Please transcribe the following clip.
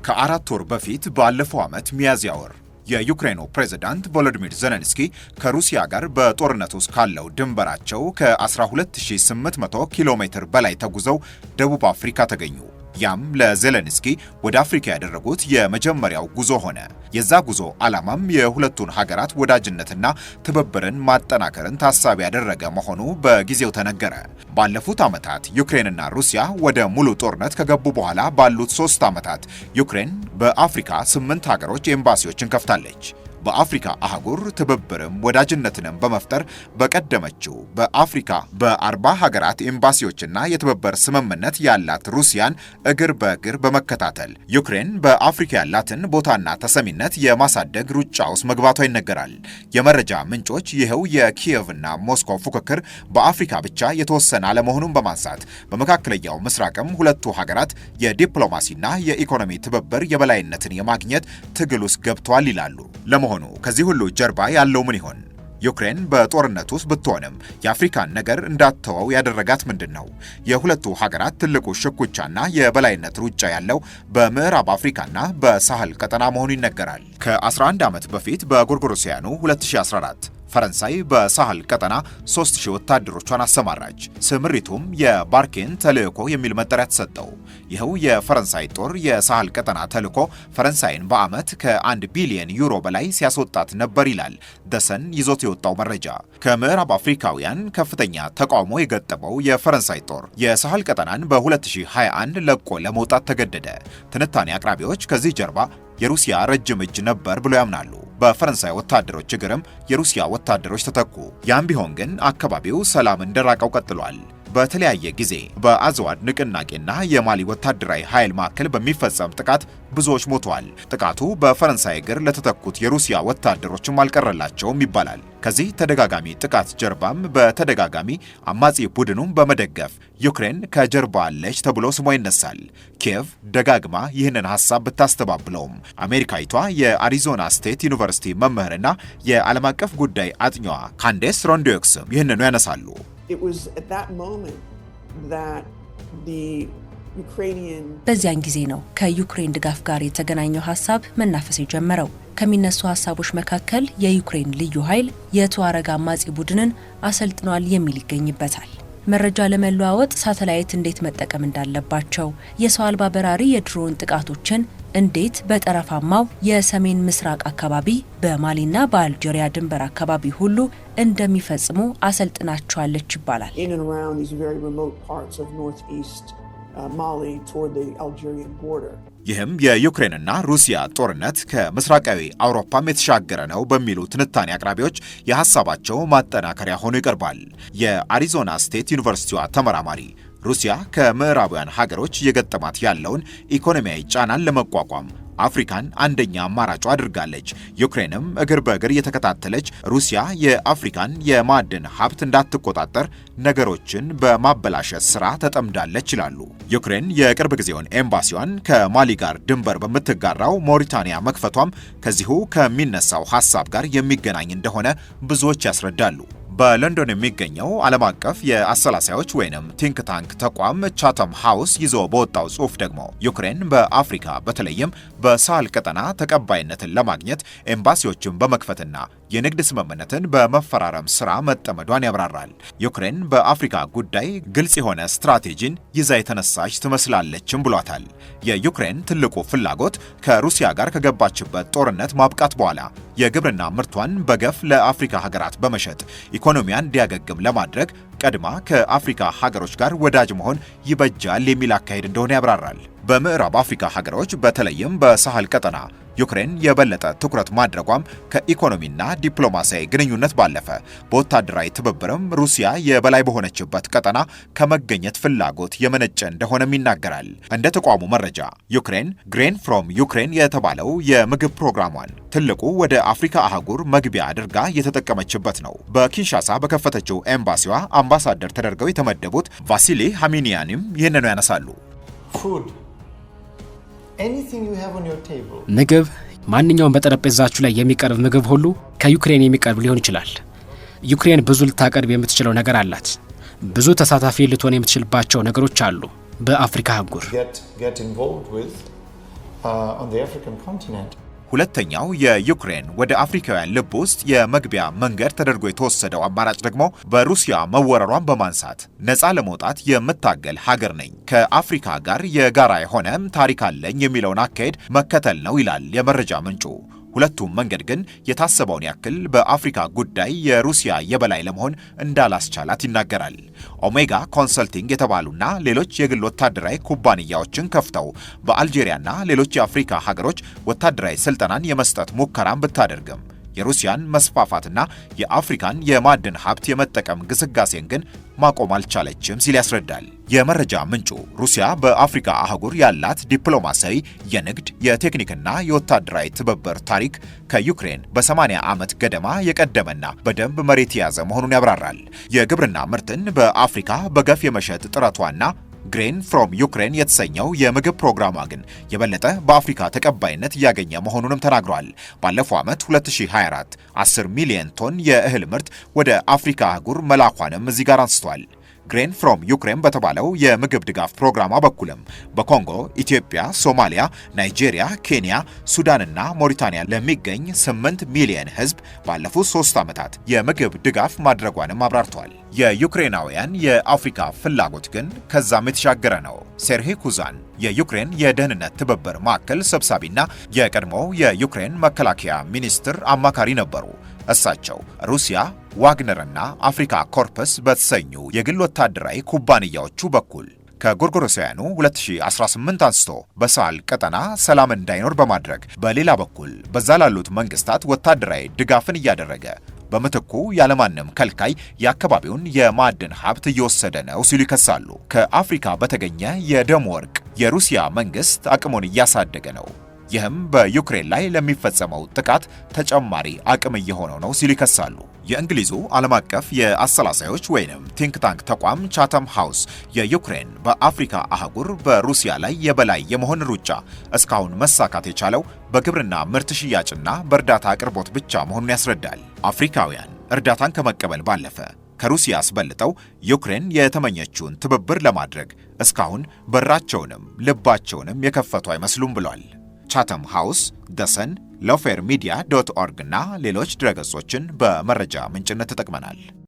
ከ4 ወር በፊት ባለፈው ዓመት ሚያዝያ ወር የዩክሬኑ ፕሬዝዳንት ቮሎዲሚር ዜሌንስኪ ከሩሲያ ጋር በጦርነት ውስጥ ካለው ድንበራቸው ከ12800 ኪሎ ሜትር በላይ ተጉዘው ደቡብ አፍሪካ ተገኙ። ያም ለዜሌንስኪ ወደ አፍሪካ ያደረጉት የመጀመሪያው ጉዞ ሆነ። የዛ ጉዞ ዓላማም የሁለቱን ሀገራት ወዳጅነትና ትብብርን ማጠናከርን ታሳቢ ያደረገ መሆኑ በጊዜው ተነገረ። ባለፉት ዓመታት ዩክሬንና ሩሲያ ወደ ሙሉ ጦርነት ከገቡ በኋላ ባሉት 3 ዓመታት ዩክሬን በአፍሪካ 8 ሀገሮች ኤምባሲዎችን ከፍታለች። በአፍሪካ አህጉር ትብብርም ወዳጅነትንም በመፍጠር በቀደመችው በአፍሪካ በ40 ሀገራት ኤምባሲዎችና የትብብር ስምምነት ያላት ሩሲያን እግር በእግር በመከታተል ዩክሬን በአፍሪካ ያላትን ቦታና ተሰሚነት የማሳደግ ሩጫ ውስጥ መግባቷ ይነገራል። የመረጃ ምንጮች ይኸው የኪየቭና ሞስኮ ፉክክር በአፍሪካ ብቻ የተወሰነ አለመሆኑን በማንሳት በመካከለኛው ምስራቅም ሁለቱ ሀገራት የዲፕሎማሲና የኢኮኖሚ ትብብር የበላይነትን የማግኘት ትግል ውስጥ ገብተዋል ይላሉ። ለመሆኑ ከዚህ ሁሉ ጀርባ ያለው ምን ይሆን? ዩክሬን በጦርነት ውስጥ ብትሆንም የአፍሪካን ነገር እንዳትተወው ያደረጋት ምንድነው? የሁለቱ ሀገራት ትልቁ ሽኩቻና የበላይነት ሩጫ ያለው በምዕራብ አፍሪካና በሳህል ቀጠና መሆኑ ይነገራል። ከ11 ዓመት በፊት በጎርጎሮሲያኑ 2014 ፈረንሳይ በሳህል ቀጠና 3000 ወታደሮቿን አሰማራች። ስምሪቱም የባርኬን ተልእኮ የሚል መጠሪያ ተሰጠው። ይኸው የፈረንሳይ ጦር የሳህል ቀጠና ተልእኮ ፈረንሳይን በዓመት ከ1 ቢሊዮን ዩሮ በላይ ሲያስወጣት ነበር ይላል ደሰን ይዞት የወጣው መረጃ። ከምዕራብ አፍሪካውያን ከፍተኛ ተቃውሞ የገጠመው የፈረንሳይ ጦር የሳህል ቀጠናን በ2021 ለቆ ለመውጣት ተገደደ። ትንታኔ አቅራቢዎች ከዚህ ጀርባ የሩሲያ ረጅም እጅ ነበር ብሎ ያምናሉ። በፈረንሳይ ወታደሮች እግርም የሩሲያ ወታደሮች ተተኩ። ያም ቢሆን ግን አካባቢው ሰላም እንደራቀው ቀጥሏል። በተለያየ ጊዜ በአዝዋድ ንቅናቄና የማሊ ወታደራዊ ኃይል ማዕከል በሚፈጸም ጥቃት ብዙዎች ሞተዋል። ጥቃቱ በፈረንሳይ እግር ለተተኩት የሩሲያ ወታደሮችም አልቀረላቸውም ይባላል። ከዚህ ተደጋጋሚ ጥቃት ጀርባም በተደጋጋሚ አማጺ ቡድኑን በመደገፍ ዩክሬን ከጀርባ አለች ተብሎ ስሟ ይነሳል። ኪየቭ ደጋግማ ይህንን ሐሳብ ብታስተባብለውም አሜሪካዊቷ የአሪዞና ስቴት ዩኒቨርሲቲ መምህርና የዓለም አቀፍ ጉዳይ አጥኚዋ ካንዴስ ሮንዶክስም ይህንኑ ያነሳሉ። በዚያን ጊዜ ነው ከዩክሬን ድጋፍ ጋር የተገናኘው ሐሳብ መናፈስ የጀመረው። ከሚነሱ ሐሳቦች መካከል የዩክሬን ልዩ ኃይል የተዋረጋ አማጺ ቡድንን አሰልጥኗል የሚል ይገኝበታል። መረጃ ለመለዋወጥ ሳተላይት እንዴት መጠቀም እንዳለባቸው፣ የሰው አልባ በራሪ የድሮን ጥቃቶችን እንዴት በጠረፋማው የሰሜን ምስራቅ አካባቢ በማሊና በአልጄሪያ ድንበር አካባቢ ሁሉ እንደሚፈጽሙ አሰልጥናቸዋለች ይባላል። ይህም የዩክሬንና ሩሲያ ጦርነት ከምስራቃዊ አውሮፓም የተሻገረ ነው በሚሉ ትንታኔ አቅራቢዎች የሐሳባቸው ማጠናከሪያ ሆኖ ይቀርባል። የአሪዞና ስቴት ዩኒቨርሲቲዋ ተመራማሪ ሩሲያ ከምዕራባውያን ሀገሮች እየገጠማት ያለውን ኢኮኖሚያዊ ጫናን ለመቋቋም አፍሪካን አንደኛ አማራጯ አድርጋለች። ዩክሬንም እግር በእግር የተከታተለች ሩሲያ የአፍሪካን የማዕድን ሀብት እንዳትቆጣጠር ነገሮችን በማበላሸት ስራ ተጠምዳለች ይላሉ። ዩክሬን የቅርብ ጊዜውን ኤምባሲዋን ከማሊ ጋር ድንበር በምትጋራው ሞሪታኒያ መክፈቷም ከዚሁ ከሚነሳው ሐሳብ ጋር የሚገናኝ እንደሆነ ብዙዎች ያስረዳሉ። በለንዶን የሚገኘው ዓለም አቀፍ የአሰላሳዮች ወይንም ቲንክ ታንክ ተቋም ቻተም ሃውስ ይዞ በወጣው ጽሑፍ ደግሞ ዩክሬን በአፍሪካ በተለይም በሳህል ቀጠና ተቀባይነትን ለማግኘት ኤምባሲዎችን በመክፈትና የንግድ ስምምነትን በመፈራረም ስራ መጠመዷን ያብራራል። ዩክሬን በአፍሪካ ጉዳይ ግልጽ የሆነ ስትራቴጂን ይዛ የተነሳች ትመስላለችም ብሏታል። የዩክሬን ትልቁ ፍላጎት ከሩሲያ ጋር ከገባችበት ጦርነት ማብቃት በኋላ የግብርና ምርቷን በገፍ ለአፍሪካ ሀገራት በመሸጥ ኢኮኖሚያን እንዲያገግም ለማድረግ ቀድማ ከአፍሪካ ሀገሮች ጋር ወዳጅ መሆን ይበጃል የሚል አካሄድ እንደሆነ ያብራራል። በምዕራብ አፍሪካ ሀገሮች በተለይም በሳህል ቀጠና ዩክሬን የበለጠ ትኩረት ማድረጓም ከኢኮኖሚና ዲፕሎማሲያዊ ግንኙነት ባለፈ በወታደራዊ ትብብርም ሩሲያ የበላይ በሆነችበት ቀጠና ከመገኘት ፍላጎት የመነጨ እንደሆነም ይናገራል። እንደ ተቋሙ መረጃ ዩክሬን ግሬን ፍሮም ዩክሬን የተባለው የምግብ ፕሮግራሟን ትልቁ ወደ አፍሪካ አህጉር መግቢያ አድርጋ የተጠቀመችበት ነው። በኪንሻሳ በከፈተችው ኤምባሲዋ አምባሳደር ተደርገው የተመደቡት ቫሲሊ ሃሚኒያንም ይህንኑ ያነሳሉ። ምግብ፣ ማንኛውም በጠረጴዛችሁ ላይ የሚቀርብ ምግብ ሁሉ ከዩክሬን የሚቀርብ ሊሆን ይችላል። ዩክሬን ብዙ ልታቀርብ የምትችለው ነገር አላት። ብዙ ተሳታፊ ልትሆን የምትችልባቸው ነገሮች አሉ። በአፍሪካ አህጉር on the African continent. ሁለተኛው የዩክሬን ወደ አፍሪካውያን ልብ ውስጥ የመግቢያ መንገድ ተደርጎ የተወሰደው አማራጭ ደግሞ በሩሲያ መወረሯን በማንሳት ነፃ ለመውጣት የምታገል ሀገር ነኝ፣ ከአፍሪካ ጋር የጋራ የሆነ ታሪክ አለኝ የሚለውን አካሄድ መከተል ነው ይላል የመረጃ ምንጩ። ሁለቱም መንገድ ግን የታሰበውን ያክል በአፍሪካ ጉዳይ የሩሲያ የበላይ ለመሆን እንዳላስቻላት ይናገራል። ኦሜጋ ኮንሰልቲንግ የተባሉና ሌሎች የግል ወታደራዊ ኩባንያዎችን ከፍተው በአልጄሪያና ሌሎች የአፍሪካ ሀገሮች ወታደራዊ ስልጠናን የመስጠት ሙከራን ብታደርግም የሩሲያን መስፋፋትና የአፍሪካን የማዕድን ሀብት የመጠቀም ግስጋሴን ግን ማቆም አልቻለችም ሲል ያስረዳል። የመረጃ ምንጩ ሩሲያ በአፍሪካ አህጉር ያላት ዲፕሎማሲያዊ፣ የንግድ፣ የቴክኒክና የወታደራዊ ትብብር ታሪክ ከዩክሬን በ80 ዓመት ገደማ የቀደመና በደንብ መሬት የያዘ መሆኑን ያብራራል። የግብርና ምርትን በአፍሪካ በገፍ የመሸጥ ጥረቷና ግሬን ፍሮም ዩክሬን የተሰኘው የምግብ ፕሮግራሟ ግን የበለጠ በአፍሪካ ተቀባይነት እያገኘ መሆኑንም ተናግሯል። ባለፈው ዓመት 2024 10 ሚሊዮን ቶን የእህል ምርት ወደ አፍሪካ አህጉር መላኳንም እዚህ ጋር አንስቷል። ግሬን ፍሮም ዩክሬን በተባለው የምግብ ድጋፍ ፕሮግራሟ በኩልም በኮንጎ፣ ኢትዮጵያ፣ ሶማሊያ፣ ናይጄሪያ፣ ኬንያ፣ ሱዳንና ሞሪታኒያ ለሚገኝ 8 ሚሊዮን ሕዝብ ባለፉት 3 ዓመታት የምግብ ድጋፍ ማድረጓንም አብራርተዋል። የዩክሬናውያን የአፍሪካ ፍላጎት ግን ከዛም የተሻገረ ነው። ሴርሂ ኩዛን የዩክሬን የደህንነት ትብብር ማዕከል ሰብሳቢና የቀድሞው የዩክሬን መከላከያ ሚኒስትር አማካሪ ነበሩ። እሳቸው ሩሲያ ዋግነርና አፍሪካ ኮርፕስ በተሰኙ የግል ወታደራዊ ኩባንያዎቹ በኩል ከጎርጎሮሳውያኑ 2018 አንስቶ በሳህል ቀጠና ሰላም እንዳይኖር በማድረግ በሌላ በኩል በዛ ላሉት መንግስታት ወታደራዊ ድጋፍን እያደረገ በምትኩ ያለማንም ከልካይ የአካባቢውን የማዕድን ሀብት እየወሰደ ነው ሲሉ ይከሳሉ። ከአፍሪካ በተገኘ የደም ወርቅ የሩሲያ መንግስት አቅሙን እያሳደገ ነው። ይህም በዩክሬን ላይ ለሚፈጸመው ጥቃት ተጨማሪ አቅም እየሆነው ነው ሲሉ ይከሳሉ። የእንግሊዙ ዓለም አቀፍ የአሰላሳዮች ወይንም ቲንክ ታንክ ተቋም ቻተም ሃውስ የዩክሬን በአፍሪካ አህጉር በሩሲያ ላይ የበላይ የመሆን ሩጫ እስካሁን መሳካት የቻለው በግብርና ምርት ሽያጭና በእርዳታ አቅርቦት ብቻ መሆኑን ያስረዳል። አፍሪካውያን እርዳታን ከመቀበል ባለፈ ከሩሲያ አስበልጠው ዩክሬን የተመኘችውን ትብብር ለማድረግ እስካሁን በራቸውንም ልባቸውንም የከፈቱ አይመስሉም ብሏል። ቻተም ሃውስ፣ ደሰን፣ ሎፌር ሚዲያ .org እና ሌሎች ድረገጾችን በመረጃ ምንጭነት ተጠቅመናል።